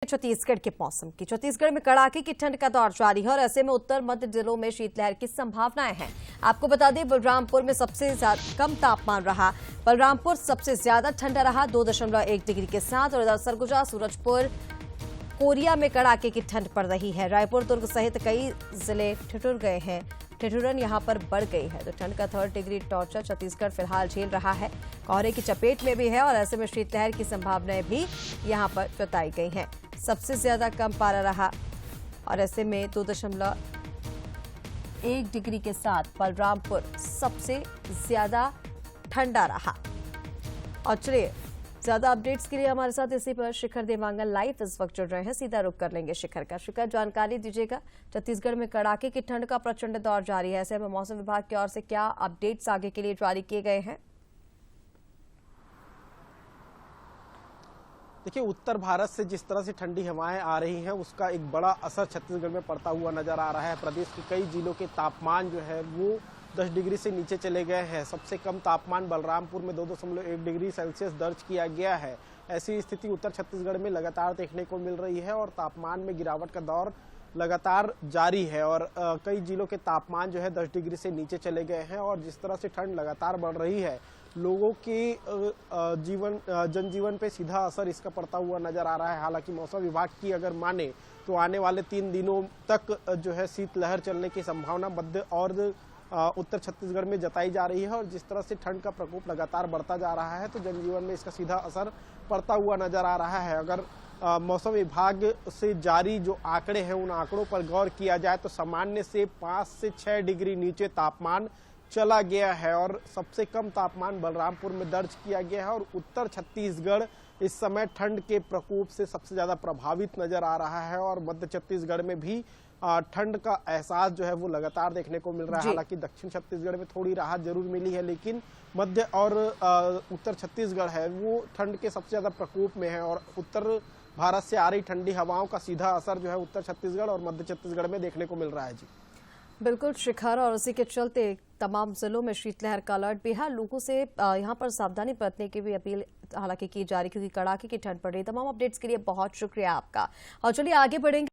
छत्तीसगढ़ के मौसम की। छत्तीसगढ़ में कड़ाके की ठंड का दौर जारी है और ऐसे में उत्तर मध्य जिलों में शीतलहर की संभावनाएं हैं। आपको बता दें, बलरामपुर में सबसे कम तापमान रहा। बलरामपुर सबसे ज्यादा ठंडा रहा 2.1 डिग्री के साथ। और इधर सरगुजा, सूरजपुर, कोरिया में कड़ाके की ठंड पड़ रही है। रायपुर, दुर्ग सहित कई जिले ठिठुर गए हैं। ठिठुरन यहां पर बढ़ गई है। तो ठंड का 3rd डिग्री टॉर्चर छत्तीसगढ़ फिलहाल झेल रहा है। कोहरे की चपेट में भी है और ऐसे में शीतलहर की संभावनाएं भी यहां पर जताई गई हैं। सबसे ज्यादा कम पारा रहा और ऐसे में 2.1 डिग्री के साथ बलरामपुर सबसे ज्यादा ठंडा रहा। और चलिए, ज्यादा अपडेट्स के लिए हमारे साथ इसी पर शिखर देवांगन लाइव इस वक्त जुड़ रहे हैं। सीधा रुख कर लेंगे शिखर का। शिखर, जानकारी दीजिएगा, छत्तीसगढ़ में कड़ाके की ठंड का प्रचंड दौर जारी है। ऐसे में मौसम विभाग की ओर से क्या अपडेट्स आगे के लिए जारी किए गए हैं? देखिए, उत्तर भारत से जिस तरह से ठंडी हवाएं आ रही हैं उसका एक बड़ा असर छत्तीसगढ़ में पड़ता हुआ नजर आ रहा है। प्रदेश के कई जिलों के तापमान जो है वो 10 डिग्री से नीचे चले गए हैं। सबसे कम तापमान बलरामपुर में 2.1 डिग्री सेल्सियस दर्ज किया गया है। ऐसी स्थिति उत्तर छत्तीसगढ़ में लगातार देखने को मिल रही है और तापमान में गिरावट का दौर लगातार जारी है। और कई जिलों के तापमान जो है 10 डिग्री से नीचे चले गए हैं। और जिस तरह से ठंड लगातार बढ़ रही है, लोगों की जनजीवन पे सीधा असर इसका पड़ता हुआ नजर आ रहा है। हालांकि मौसम विभाग की अगर माने तो आने वाले 3 दिनों तक जो है शीतलहर चलने की संभावना मध्य और उत्तर छत्तीसगढ़ में जताई जा रही है। और जिस तरह से ठंड का प्रकोप लगातार बढ़ता जा रहा है तो जनजीवन में इसका सीधा असर पड़ता हुआ नजर आ रहा है। अगर मौसम विभाग से जारी जो आंकड़े हैं उन आंकड़ों पर गौर किया जाए तो सामान्य से 5 से 6 डिग्री नीचे तापमान चला गया है। और सबसे कम तापमान बलरामपुर में दर्ज किया गया है। और उत्तर छत्तीसगढ़ इस समय ठंड के प्रकोप से सबसे ज्यादा प्रभावित नजर आ रहा है। और मध्य छत्तीसगढ़ में भी ठंड का एहसास जो है वो लगातार देखने को मिल रहा है। हालांकि दक्षिण छत्तीसगढ़ में थोड़ी राहत जरूर मिली है, लेकिन मध्य और उत्तर छत्तीसगढ़ है वो ठंड के सबसे ज्यादा प्रकोप में है। और उत्तर भारत से आ रही ठंडी हवाओं का सीधा असर जो है उत्तर छत्तीसगढ़ और मध्य छत्तीसगढ़ में देखने को मिल रहा है। जी बिल्कुल शिखर, और उसी के चलते तमाम जिलों में शीतलहर का अलर्ट भी है। लोगों से यहां पर सावधानी बरतने की भी अपील हालांकि की जा रही, क्योंकि कड़ाके की ठंड पड़ रही। तमाम अपडेट्स के लिए बहुत शुक्रिया आपका। और चलिए आगे बढ़ेंगे।